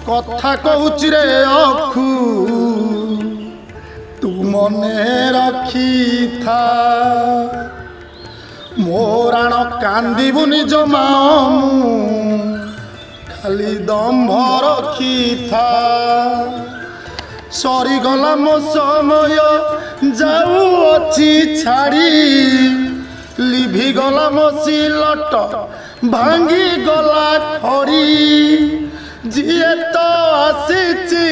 কথা কହୁଛି রে অখু তু মনে রাখিথা মোরাণ কান্দিবুনি জমা খালি দম্ভ রখিথা সরিগলা মো সময় যাউଅଛି ছাড়ি লিভিগলা মো সিলট ভাঙ্গি গলা খড়ি যিয়ে তো আসিছি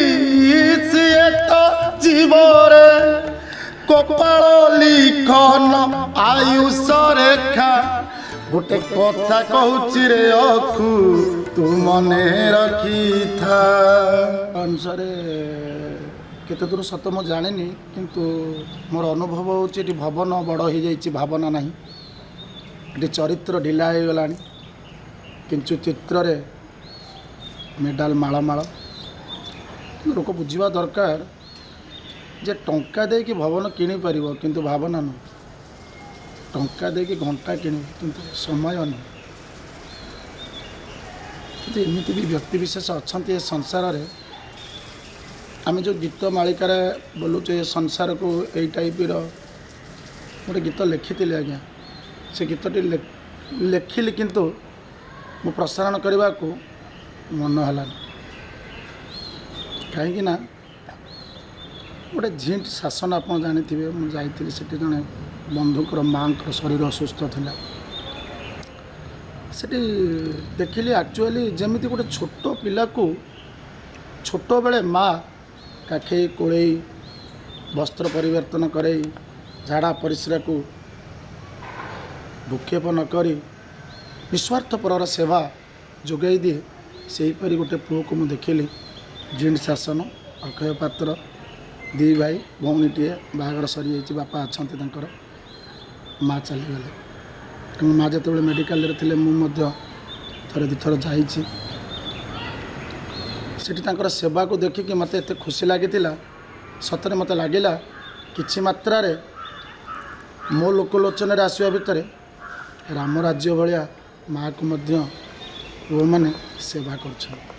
সিয়ে তো জীবরে কপাল লিখন আয়ুষ রেখা গোটে কথা কହୁଛି রে অখু তু মনে রখিথা। অনুসারে কেতে দূর সত মু জানিনি কিন্তু মোর অনুভব হচ্ছে এটি ভবন বড় হয়ে যাই ভাবনা না এটি চরিত্র ঢিলা হয়ে গলা কিন্তু চিত্রে মেডাল মালমাল লোক বুঝা দরকার যে টঙ্কা ଦେଇକି ভবন কিনি পারিব কিন্তু ভাবনা নু টঙ্কা ଦେଇକି ঘণ্টা কিনিব কিন্তু সময় নয়। কিন্তু এମିତି ବି ବ୍ୟକ୍ତିବିଶେଷ ଅଛନ୍ତି ଏ ସଂସାରରେ ଆମେ ଯେଉଁ ଗୀତ ମାଳିକାରେ ବୋଲୁଛେ ଏ ସଂସାରକୁ ଏଇ ଟାଇପ୍ର ଗୋଟେ ଗୀତ ଲେଖିଥିଲି ଆଜ୍ଞା। ସେ ଗୀତଟି ଲେଖିଲି କିନ୍ତୁ ମୁଁ ପ୍ରସାରଣ କରିବାକୁ ମନ ହେଲାନି କାହିଁକି ନା ଗୋଟେ ଝିଣ୍ଟ ଶାସନ ଆପଣ ଜାଣିଥିବେ। ମୁଁ ଯାଇଥିଲି ସେଠି ଜଣେ ବନ୍ଧୁଙ୍କର ମାଆଙ୍କର ଶରୀର ଅସୁସ୍ଥ ଥିଲା। ସେଠି ଦେଖିଲି ଆକ୍ଚୁଆଲି ଯେମିତି ଗୋଟେ ଛୋଟ ପିଲାକୁ ଛୋଟବେଳେ ମା କାଖେଇ କୋଳେଇ ବସ୍ତ୍ର ପରିବର୍ତ୍ତନ କରେଇ ଝାଡ଼ା ପରିସ୍ରାକୁ ଭୂକ୍ଷେପ ନ କରି ନିଃସ୍ୱାର୍ଥପରର ସେବା ଯୋଗାଇ ଦିଏ ସେହିପରି ଗୋଟେ ପୁଅକୁ ମୁଁ ଦେଖିଲି। ଝିଣ୍ଟ ଶାସନ ଅକ୍ଷୟ ପାତ୍ର ଦୁଇ ଭାଇ ଭଉଣୀଟିଏ ବାହାଘର ସରିଯାଇଛି ବାପା ଅଛନ୍ତି ତାଙ୍କର ମା ଚାଲିଗଲେ। ତେଣୁ ମା ଯେତେବେଳେ ମେଡ଼ିକାଲରେ ଥିଲେ ମୁଁ ମଧ୍ୟ ଥରେ ଦୁଇଥର ଯାଇଛି। ସେଠି ତାଙ୍କର ସେବାକୁ ଦେଖିକି ମୋତେ ଏତେ ଖୁସି ଲାଗିଥିଲା ସତରେ ମୋତେ ଲାଗିଲା କିଛି ମାତ୍ରାରେ ମୋ ଲୋକଲୋଚନରେ ଆସିବା ଭିତରେ ରାମ ରାଜ୍ୟ ଭଳିଆ ମାଆକୁ ମଧ୍ୟ ପୁଅମାନେ ସେବା କରୁଛନ୍ତି।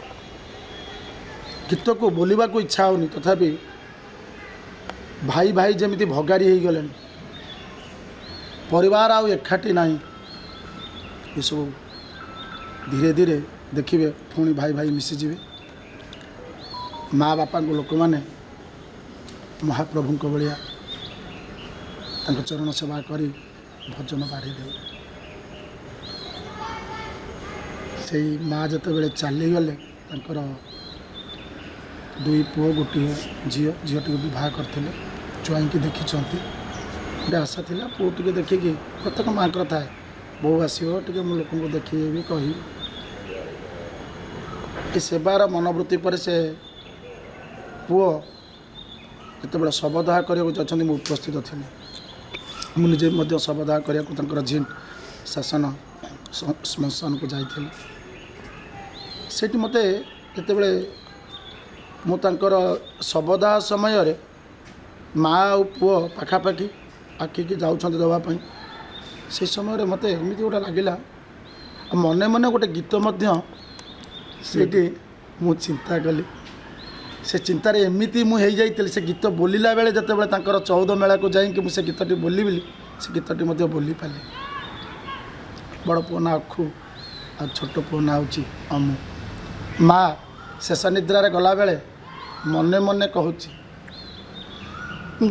ଗୀତକୁ ବୋଲିବାକୁ ଇଚ୍ଛା ହେଉନି ତଥାପି ଭାଇ ଭାଇ ଯେମିତି ଭଗାରି ହେଇଗଲେଣି ପରିବାର ଆଉ ଏକାଠି ନାହିଁ। ଏସବୁ ଧୀରେ ଧୀରେ ଦେଖିବେ ପୁଣି ଭାଇ ଭାଇ ମିଶିଯିବେ। ମା ବାପାଙ୍କୁ ଲୋକମାନେ ମହାପ୍ରଭୁଙ୍କ ଭଳିଆ ତାଙ୍କ ଚରଣ ସେବା କରି ଭଜନ ବାଢ଼ିଦେବେ। ସେଇ ମା ଯେତେବେଳେ ଚାଲିଗଲେ ତାଙ୍କର ଦୁଇ ପୁଅ ଗୋଟିଏ ଝିଅଟିକୁ ବିବାହ କରିଥିଲେ। ଜ୍ୱାଇଁକି ଦେଖିଛନ୍ତି ଗୋଟେ ଆଶା ଥିଲା ପୁଅ ଟିକେ ଦେଖିକି ପ୍ରତ୍ୟେକ ମାଆଙ୍କର ଥାଏ ବୋଉ ଆସିବ ଟିକେ ମୁଁ ଲୋକଙ୍କୁ ଦେଖେଇବି କହିବି। ଏ ସେବାର ମନୋବୃତ୍ତି ପରେ ସେ ପୁଅ ଯେତେବେଳେ ଶବଦାହ କରିବାକୁ ଯାଉଛନ୍ତି ମୁଁ ଉପସ୍ଥିତ ଥିଲି। ମୁଁ ନିଜେ ମଧ୍ୟ ଶବଦାହ କରିବାକୁ ତାଙ୍କର ଝିଣ୍ଟ ଶାସନ ଶ୍ମଶାନକୁ ଯାଇଥିଲି। ସେଠି ମୋତେ ଯେତେବେଳେ ମୁଁ ତାଙ୍କର ଶବଦାହ ସମୟରେ ମା ଆଉ ପୁଅ ପାଖାପାଖି ଆଖିକି ଯାଉଛନ୍ତି ଦେବା ପାଇଁ ସେ ସମୟରେ ମୋତେ ଏମିତି ଗୋଟେ ଲାଗିଲା ଆଉ ମନେ ମନେ ଗୋଟେ ଗୀତ ମଧ୍ୟ ସେଇଠି ମୁଁ ଚିନ୍ତା କଲି। ସେ ଚିନ୍ତାରେ ଏମିତି ମୁଁ ହେଇଯାଇଥିଲି ସେ ଗୀତ ବୋଲିଲା ବେଳେ ଯେତେବେଳେ ତାଙ୍କର 14 ମେଳାକୁ ଯାଇକି ମୁଁ ସେ ଗୀତଟି ବୋଲିବିଲି ସେ ଗୀତଟି ମଧ୍ୟ ବୋଲି ପାରିଲି। ବଡ଼ ପୁଅ ନାଁ ଅଖୁ ଆଉ ଛୋଟ ପୁଅ ନାଁ ହେଉଛି ଅମୁ। ମା ଶେଷ ନିଦ୍ରାରେ ଗଲାବେଳେ ମନେ ମନେ କହୁଛି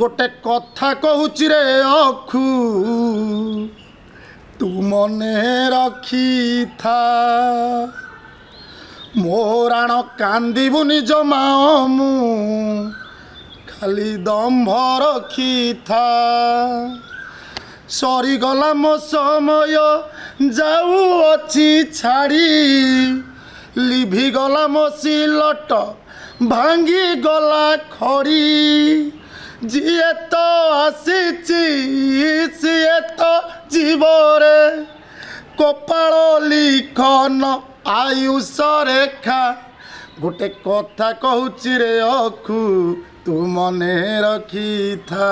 ଗୋଟେ କଥା କହୁଛି ରେ ଅଖୁ ତୁ ମନେ ରଖିଥା ମୋରାଣ କାନ୍ଦିବୁନି ଜମା ମୁଁ ଖାଲି ଦମ୍ଭ ରଖିଥା ସରିଗଲା ମୋ ସମୟ ଯାଉଅଛି ଛାଡ଼ି লিভিগলা মো সিলট ভাঙ্গি গলা খড়ি যিয়ে তো আসিছি সিয়ে তো জীবরে কপাল লিখন আয়ুষ রেখা গোটে কথা কହୁଛି রে অখু তু মনে রখিথা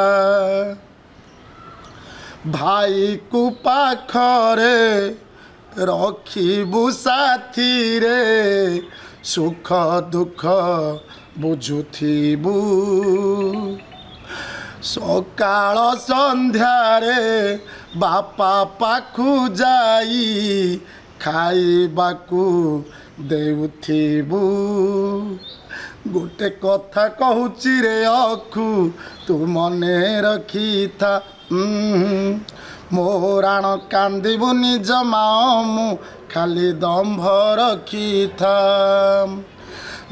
ভাইକୁ ପାଖରେ ରଖିବୁ ସାଥିରେ ସୁଖ ଦୁଃଖ ବୁଝୁଥିବୁ। ସକାଳ ସନ୍ଧ୍ୟାରେ ବାପା ପାଖୁ ଯାଇ ଖାଇବାକୁ ଦେଉଥିବୁ। ଗୋଟେ କଥା କହୁଛି ରେ ଅଖୁ ତୁ ମନେ ରଖିଥା। ମୋ ରାଣ କାନ୍ଦିବୁନି ଜମା ମୁଁ ଖାଲି ଦମ୍ଭ ରଖିଥା।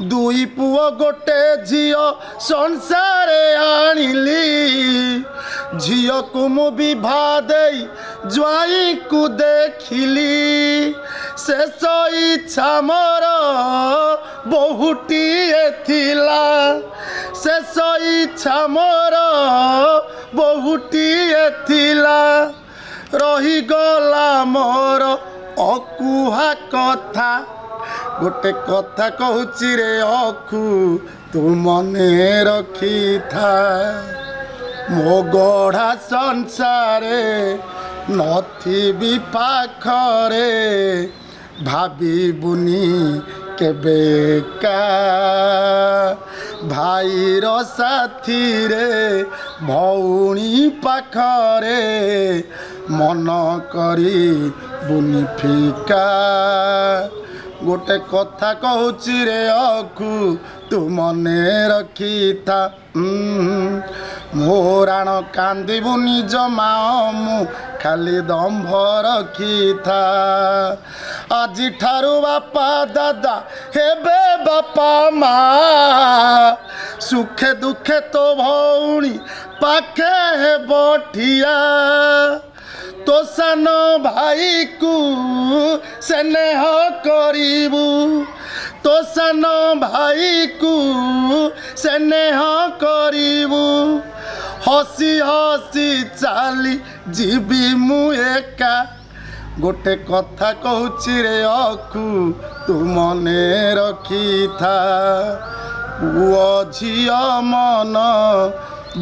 ଦୁଇ ପୁଅ ଗୋଟେ ଝିଅ ସଂସାରେ ଆଣିଲି। ଝିଅକୁ ମୁଁ ବିଭା ଦେଇ ଜ୍ୱାଇଁକୁ ଦେଖିଲି। ଶେଷ ଇଚ୍ଛା ମୋର ବହୁଟିଏ ଥିଲା। ଶେଷ ଇଚ୍ଛା ମୋର ବହୁଟିଏ ଥିଲା। ରହିଗଲା ମୋର ଅକୁହା କଥା। ଗୋଟେ କଥା କହୁଛି ରେ ଅଖୁ ତୁ ମନେ ରଖିଥା। ମୋ ଗଢ଼ା ସଂସାରେ ନଥିବି ପାଖରେ ଭାବିବୁନି କେବେକା। ଭାଇର ସାଥିରେ ଭଉଣୀ ପାଖରେ ମନ କରିବୁନି ଫିକା। ଗୋଟେ କଥା କହୁଛି ରେ ଅଖୁ ତୁ ମନେ ରଖିଥା। ମୋ ରାଣ କାନ୍ଦିବୁନି ଜମା ମୁଁ ଖାଲି ଦମ୍ଭ ରଖିଥା। ଆଜିଠାରୁ ବାପା ଦାଦା ହେବେ ବାପା ମା। ସୁଖେ ଦୁଃଖେ ତୋ ଭଉଣୀ ପାଖେ ହେବ ଠିଆ। ତୋ ସାନ ଭାଇକୁ ସ୍ନେହ କରିବୁ। ତୋ ସାନ ଭାଇକୁ ସ୍ନେହ କରିବୁ। ହସି ହସି ଚାଲି ଯିବି ମୁଁ ଏକା। ଗୋଟେ କଥା କହୁଛି ରେ ଅଖୁ ତୁ ମନେ ରଖିଥା। ପୁଅ ଝିଅ ମନ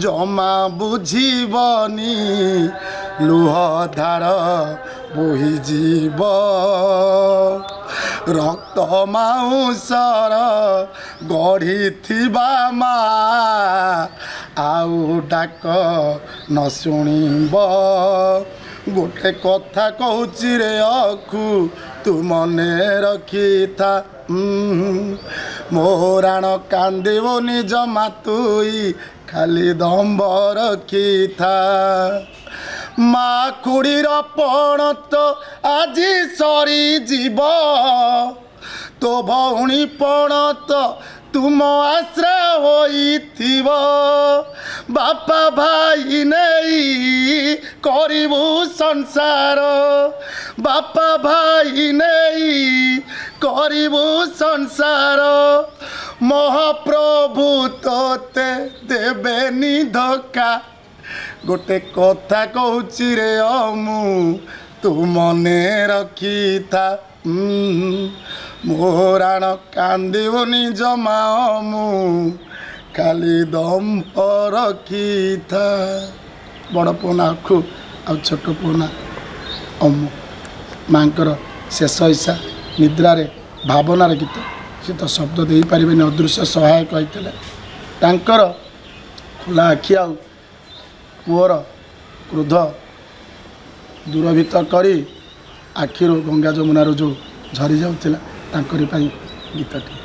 ଜମା ବୁଝିବନି। ଲୁହ ଧାର ବୋହିଯିବ। ରକ୍ତ ମାଉଁସର ଗଢ଼ିଥିବା ମା ଆଉ ଡାକ ନ ଶୁଣିବ। ଗୋଟେ କଥା କହୁଛି ରେ ଅଖୁ ତୁ ମନେ ରଖିଥା। ମୋ ରାଣ କାନ୍ଦିବୁନି ଜମା ତୁଇ ଖାଲି ଦମ୍ଭ ରଖିଥା। ମା ଖୁଡ଼ିର ପଣ ତ ଆଜି ସରିଯିବ। ତୋ ଭଉଣୀ ପଣ ତ ତୁମ ଆଶ୍ରା ହୋଇଥିବ। ବାପା ଭାଇ ନେଇ କରିବୁ ସଂସାର। ବାପା ଭାଇ ନେଇ କରିବୁ ସଂସାର। ମହାପ୍ରଭୁ ତୋତେ ଦେବେନି ଧୋକା। ଗୋଟେ କଥା କହୁଛି ରେ ମୁଁ ତୁ ମନେ ରଖିଥା। ମୋ ରାଣ କାନ୍ଦିବୁନି ଜମା ମୁଁ ଖାଲି ଦମ୍ଭ ରଖିଥା। ବଡ଼ ପୁଅ ନା ଅଖୁ ଆଉ ଛୋଟ ପୁଅ ନା ଅମୁ। ମାଙ୍କର ଶେଷ ଇଚ୍ଛା ନିଦ୍ରାରେ ଭାବନାର ଗୀତ। ସେ ତ ଶବ୍ଦ ଦେଇପାରିବେନି ଅଦୃଶ୍ୟ ସହାୟକ ହୋଇଥିଲେ। ତାଙ୍କର ଖୋଲା ଆଖି ଆଉ ପୁଅର କ୍ରୋଧ ଦୂରଭୀତ କରି ଆଖିରୁ ଗଙ୍ଗା ଯମୁନାରୁ ଯେଉଁ ଝରି ଯାଉଥିଲା ତାଙ୍କରି ପାଇଁ ଗୀତଟି।